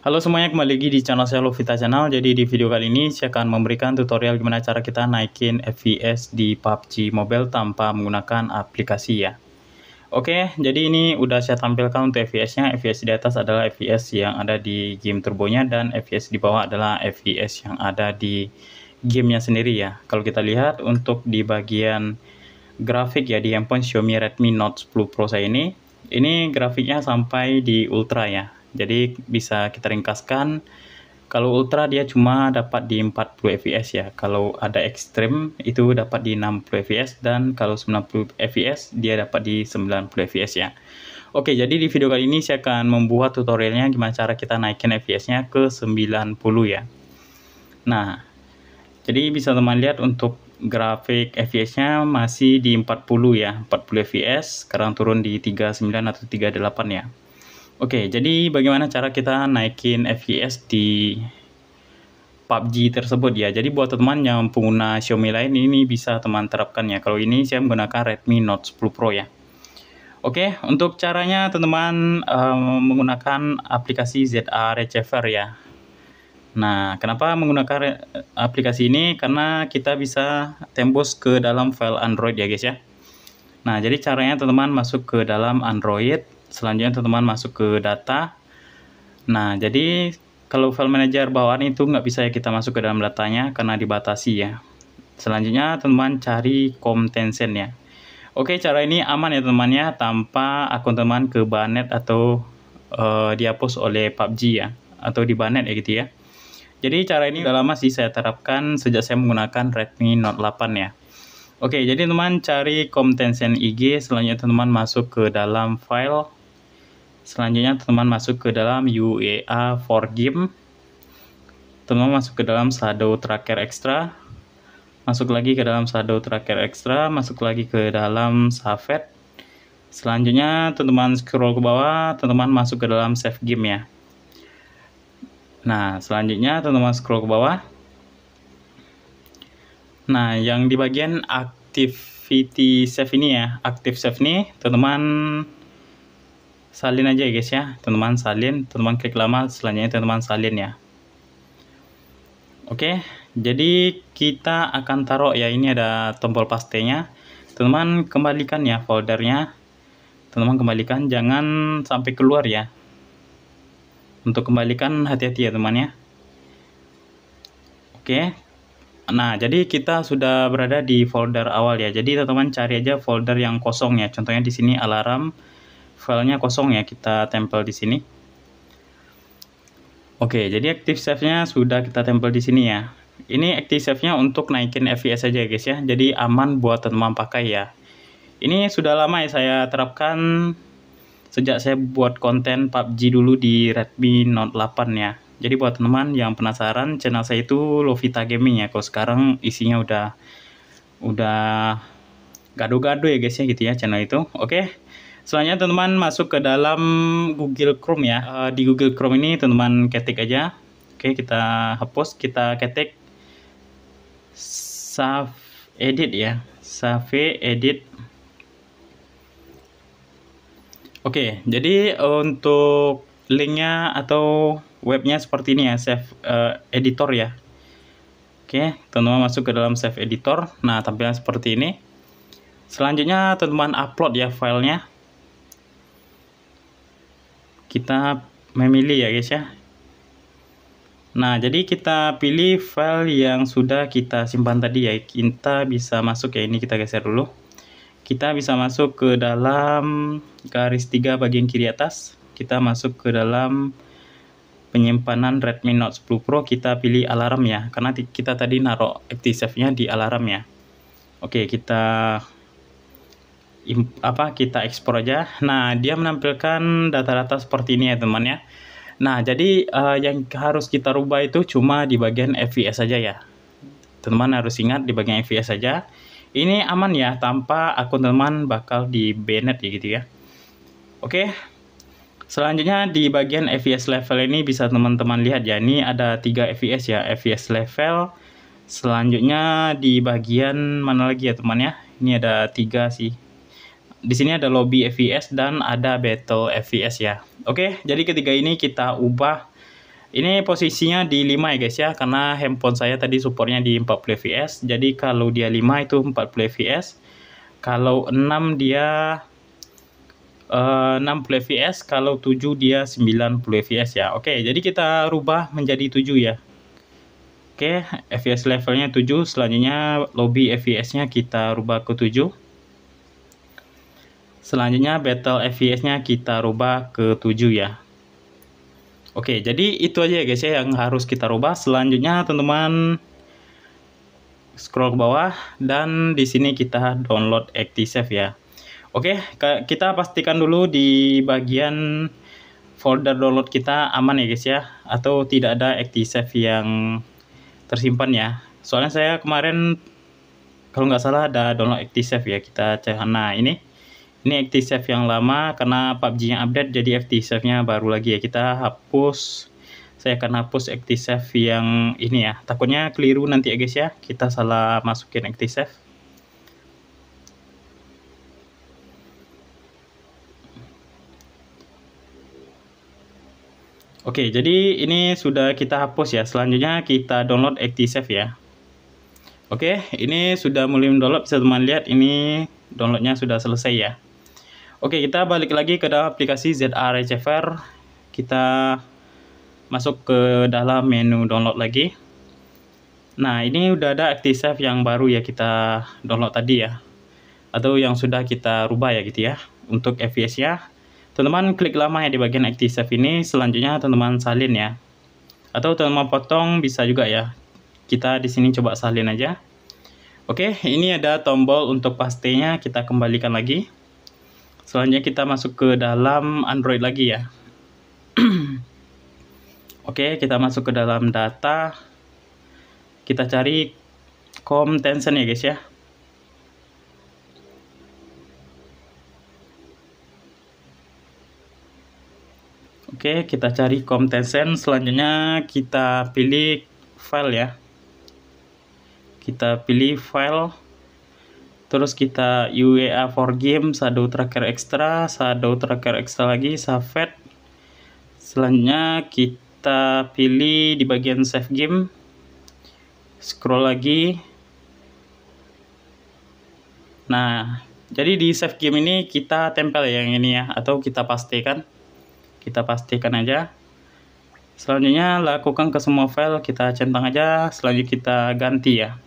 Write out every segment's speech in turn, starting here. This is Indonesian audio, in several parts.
Halo semuanya, kembali lagi di channel saya Lovita Channel. Jadi di video kali ini saya akan memberikan tutorial gimana cara kita naikin FPS di PUBG Mobile tanpa menggunakan aplikasi ya. Oke, jadi ini udah saya tampilkan untuk FPS-nya. FPS di atas adalah FPS yang ada di game turbonya, dan FPS di bawah adalah FPS yang ada di gamenya sendiri ya. Kalau kita lihat untuk di bagian grafik ya, di handphone Xiaomi Redmi Note 10 Pro saya ini grafiknya sampai di ultra ya. Jadi bisa kita ringkaskan, kalau ultra dia cuma dapat di 40 fps ya. Kalau ada ekstrim itu dapat di 60 fps, dan kalau 90 fps dia dapat di 90 fps ya. Oke, jadi di video kali ini saya akan membuat tutorialnya gimana cara kita naikin fps-nya ke 90 ya. Nah, jadi bisa teman lihat untuk grafik fps-nya masih di 40 ya, 40 fps, sekarang turun di 39 atau 38 ya. Oke, jadi bagaimana cara kita naikin FPS di PUBG tersebut ya. Jadi buat teman yang pengguna Xiaomi lain, ini bisa teman terapkan ya. Kalau ini saya menggunakan Redmi Note 10 Pro ya. Oke, untuk caranya teman-teman menggunakan aplikasi ZA Receiver ya. Nah, kenapa menggunakan aplikasi ini? Karena kita bisa tembus ke dalam file Android ya guys ya. Nah, jadi caranya teman-teman masuk ke dalam Android. Selanjutnya teman-teman masuk ke data. Nah, jadi kalau file manager bawaan itu nggak bisa ya kita masuk ke dalam datanya karena dibatasi ya. Selanjutnya teman-teman cari Tencent ya. Oke, cara ini aman ya teman-teman ya, tanpa akun teman ke banet atau dihapus oleh PUBG ya, atau di banet ya gitu ya. Jadi cara ini udah lama sih saya terapkan sejak saya menggunakan Redmi Note 8 ya. Oke, jadi teman cari Tencent IG, selanjutnya teman masuk ke dalam file. Selanjutnya teman masuk ke dalam UEA for game. Teman masuk ke dalam Shadow Tracker Extra. Masuk lagi ke dalam Shadow Tracker Extra, masuk lagi ke dalam Saved. Selanjutnya teman scroll ke bawah, teman masuk ke dalam save game ya. Nah, selanjutnya teman scroll ke bawah. Nah, yang di bagian activity save ini ya, active save ini teman-teman salin aja ya guys ya, teman-teman salin, teman-teman klik lama, selanjutnya teman-teman salin ya. Oke, jadi kita akan taruh ya, ini ada tombol pastenya, teman-teman kembalikan ya foldernya, teman-teman kembalikan, jangan sampai keluar ya. Untuk kembalikan hati-hati ya teman ya. Oke, nah jadi kita sudah berada di folder awal ya, jadi teman-teman cari aja folder yang kosong ya, contohnya di sini alarm, filenya kosong ya, kita tempel di sini. Oke, jadi active save-nya sudah kita tempel di sini ya. Ini active save-nya untuk naikin FPS saja guys ya, jadi aman buat teman-teman pakai ya. Ini sudah lama ya saya terapkan sejak saya buat konten PUBG dulu di Redmi Note 8 ya. Jadi buat teman-teman yang penasaran, channel saya itu Lovita Gaming ya. Kalau sekarang isinya udah gado-gado ya guys ya gitu ya channel itu. Oke. Selanjutnya teman-teman masuk ke dalam Google Chrome ya. Di Google Chrome ini teman-teman ketik aja. Oke, kita hapus, kita ketik Save Edit ya. Save Edit. Oke, jadi untuk linknya atau webnya seperti ini ya, Save Editor ya. Oke, teman-teman masuk ke dalam Save Editor. Nah, tampilan seperti ini. Selanjutnya teman-teman upload ya filenya. Kita memilih ya guys ya. Nah, jadi kita pilih file yang sudah kita simpan tadi ya. Kita bisa masuk ya, ini kita geser dulu. Kita bisa masuk ke dalam garis 3 bagian kiri atas. Kita masuk ke dalam penyimpanan Redmi Note 10 Pro, kita pilih alarm ya, karena kita tadi naruh active save-nya di alarm ya. Oke, kita ekspor aja. Nah, dia menampilkan data-data seperti ini ya teman ya. Nah, jadi yang harus kita rubah itu cuma di bagian FPS saja ya. Teman-teman harus ingat di bagian FPS saja. Ini aman ya, tanpa akun teman bakal di banned ya gitu ya. Oke. Selanjutnya di bagian FPS level ini bisa teman-teman lihat ya, ini ada 3 FPS ya, FPS level. Selanjutnya di bagian mana lagi ya teman ya? Ini ada 3 sih. Di sini ada lobby FPS dan ada battle FPS ya. Oke, jadi ketiga ini kita ubah Ini posisinya di 5 ya guys ya, karena handphone saya tadi supportnya di 40 fps. Jadi kalau dia 5 itu 40 fps. Kalau 6 dia 60 fps, kalau 7 dia 90 fps ya. Oke, jadi kita rubah menjadi 7 ya. Oke, fps levelnya 7, selanjutnya lobby fps-nya kita rubah ke 7. Selanjutnya battle fps-nya kita rubah ke 7 ya. Oke, jadi itu aja ya guys ya yang harus kita rubah. Selanjutnya teman-teman scroll ke bawah dan di sini kita download ActiSave ya. Oke, kita pastikan dulu di bagian folder download kita aman ya guys ya, atau tidak ada ActiSave yang tersimpan ya. Soalnya saya kemarin kalau nggak salah ada download ActiSave ya, kita cek. Nah, ini ActiSave yang lama karena PUBG-nya update, jadi ActiSave-nya baru lagi ya. Kita hapus, saya akan hapus ActiSave yang ini ya. Takutnya keliru nanti ya guys ya, kita salah masukin ActiSave. Oke, jadi ini sudah kita hapus ya. Selanjutnya kita download ActiSave ya. Oke, ini sudah mulai mendownload, bisa teman lihat ini downloadnya sudah selesai ya. Oke, kita balik lagi ke dalam aplikasi ZA Receiver. Kita masuk ke dalam menu download lagi. Nah, ini udah ada ActiSave yang baru ya, kita download tadi ya, atau yang sudah kita rubah ya gitu ya. Untuk fps-nya, teman-teman klik lama ya di bagian ActiSave ini. Selanjutnya teman-teman salin ya, atau teman-teman potong bisa juga ya. Kita di sini coba salin aja. Oke, ini ada tombol untuk pastenya, kita kembalikan lagi. Selanjutnya kita masuk ke dalam Android lagi ya. Oke, kita masuk ke dalam data. Kita cari Com Tencent ya guys ya. Oke, kita cari Com Tencent. Selanjutnya kita pilih file ya. Kita pilih file. Terus kita UEA for game, Shadow Tracker Extra, Shadow Tracker Extra lagi, Saved. Selanjutnya kita pilih di bagian save game. Scroll lagi. Nah, jadi di save game ini kita tempel ya yang ini ya, atau kita pastikan. Kita pastikan aja. Selanjutnya lakukan ke semua file, kita centang aja, selanjutnya kita ganti ya.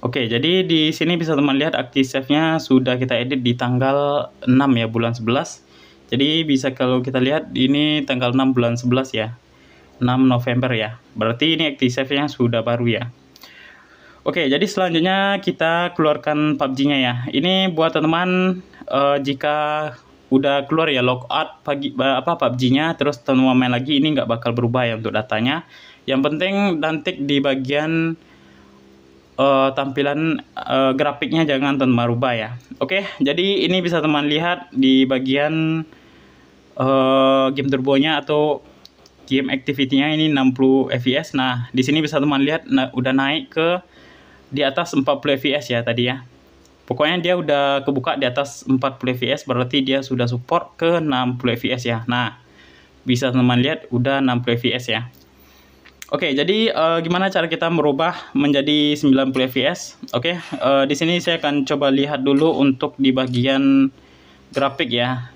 Oke, jadi di sini bisa teman lihat ActiSave-nya sudah kita edit di tanggal 6 ya, bulan 11. Jadi bisa kalau kita lihat ini tanggal 6 bulan 11 ya. 6 November ya. Berarti ini ActiSave-nya sudah baru ya. Oke, jadi selanjutnya kita keluarkan PUBG-nya ya. Ini buat teman-teman jika udah keluar ya logout PUBG-nya, terus teman-teman main lagi, ini nggak bakal berubah ya untuk datanya. Yang penting nanti di bagian tampilan grafiknya jangan teman rubah ya. Oke, jadi ini bisa teman lihat di bagian game turbonya atau game activity-nya ini 60 fps. Nah, di sini bisa teman lihat udah naik ke di atas 40 fps ya tadi ya. Pokoknya dia udah kebuka di atas 40 fps, berarti dia sudah support ke 60 fps ya. Nah, bisa teman lihat udah 60 fps ya. Oke, jadi gimana cara kita merubah menjadi 90 fps? Oke, di sini saya akan coba lihat dulu untuk di bagian grafik ya.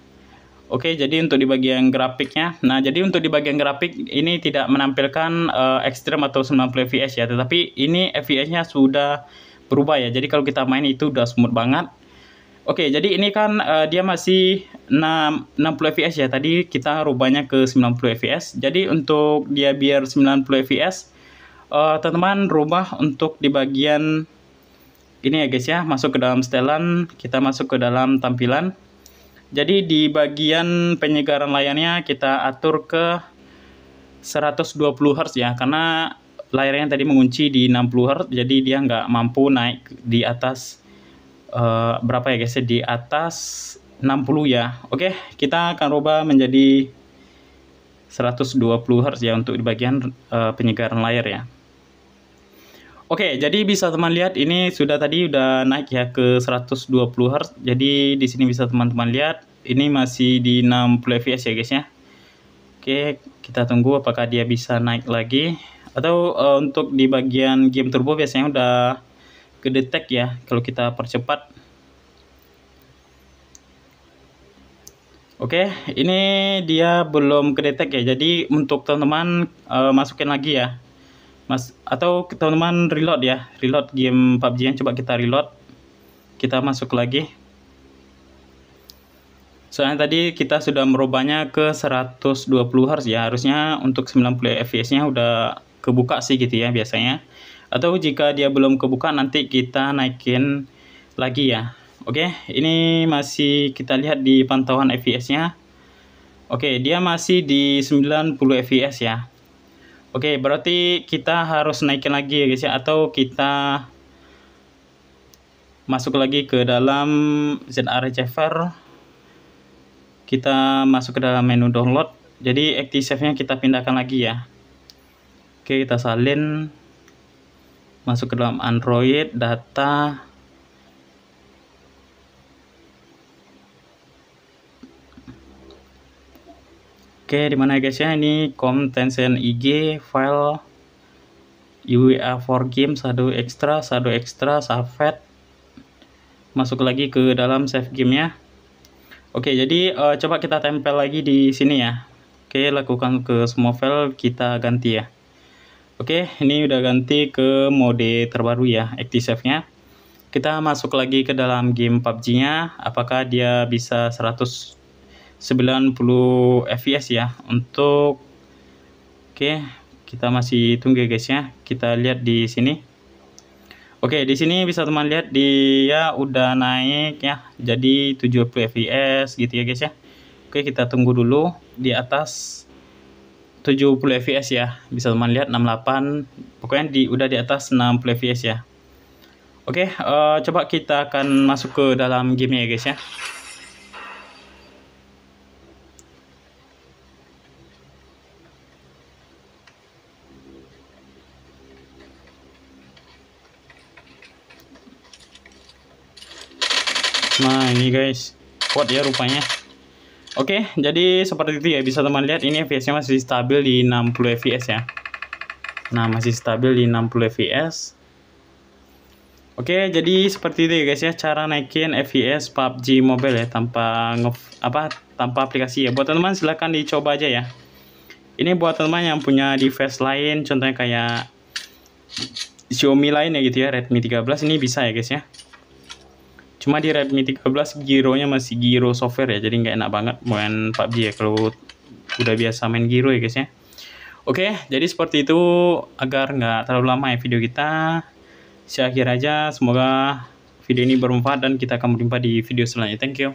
Oke, jadi untuk di bagian grafiknya, nah jadi untuk di bagian grafik ini tidak menampilkan ekstrem atau 90 fps ya, tetapi ini fps-nya sudah berubah ya. Jadi kalau kita main itu udah smooth banget. Oke, jadi ini kan dia masih 60 fps ya. Tadi kita rubahnya ke 90 fps. Jadi untuk dia biar 90 fps, teman-teman rubah untuk di bagian ini ya guys ya. Masuk ke dalam setelan, kita masuk ke dalam tampilan. Jadi di bagian penyegaran layarnya kita atur ke 120 Hz ya. Karena layarnya tadi mengunci di 60 Hz, jadi dia nggak mampu naik di atas berapa ya guys ya, di atas 60 ya. Oke, kita akan rubah menjadi 120 Hz ya untuk di bagian penyegaran layar ya. Oke, jadi bisa teman lihat ini sudah tadi udah naik ya ke 120 Hz. Jadi di sini bisa teman-teman lihat ini masih di 60 fps ya guys ya. Oke, kita tunggu apakah dia bisa naik lagi. Atau untuk di bagian game turbo biasanya udah kedetek ya kalau kita percepat. Oke, ini dia belum kedetek ya. Jadi untuk teman-teman masukin lagi ya. Atau teman-teman reload ya. Reload game PUBG yang coba kita reload. Kita masuk lagi. Soalnya tadi kita sudah merubahnya ke 120 Hz ya. Harusnya untuk 90 fps-nya udah kebuka sih gitu ya biasanya. Atau jika dia belum kebuka nanti kita naikin lagi ya. Oke, ini masih kita lihat di pantauan fps-nya. Oke, dia masih di 90 fps ya. Oke, berarti kita harus naikin lagi ya guys ya. Atau kita masuk lagi ke dalam ZR Receiver. Kita masuk ke dalam menu download. Jadi ActiveSave-nya kita pindahkan lagi ya. Oke, kita salin. Masuk ke dalam Android, data. Oke, dimana guys ya? Ini Tencent IG, file UEA for game, Shadow Extra, Safet. Masuk lagi ke dalam save gamenya. Oke, jadi coba kita tempel lagi di sini ya. Oke, lakukan ke semua file, kita ganti ya. Oke, ini udah ganti ke mode terbaru ya, ActiveSave-nya. Kita masuk lagi ke dalam game PUBG-nya. Apakah dia bisa 190 fps ya untuk kita masih tunggu guys ya. Kita lihat di sini. Oke, di sini bisa teman lihat dia udah naik ya. Jadi 70 fps gitu ya guys ya. Oke, kita tunggu dulu di atas 70 fps ya. Bisa teman lihat 68. Pokoknya udah di atas 60 fps ya. Oke, coba kita akan masuk ke dalam game ya guys ya. Nah ini guys, kuat ya rupanya. Oke, jadi seperti itu ya. Bisa teman lihat ini fps-nya masih stabil di 60 fps ya. Nah, masih stabil di 60 fps. Oke, jadi seperti itu ya guys ya, cara naikin fps PUBG Mobile ya tanpa tanpa aplikasi ya. Buat teman-teman silahkan dicoba aja ya. Ini buat teman-teman yang punya device lain, contohnya kayak Xiaomi lain ya gitu ya, Redmi 13 ini bisa ya guys ya. Cuma di Redmi 13 gironya masih giro software ya, jadi nggak enak banget main PUBG ya kalau udah biasa main giro ya guys ya. Oke, jadi seperti itu agar nggak terlalu lama ya video kita. Saya akhir aja, semoga video ini bermanfaat dan kita akan berjumpa di video selanjutnya. Thank you.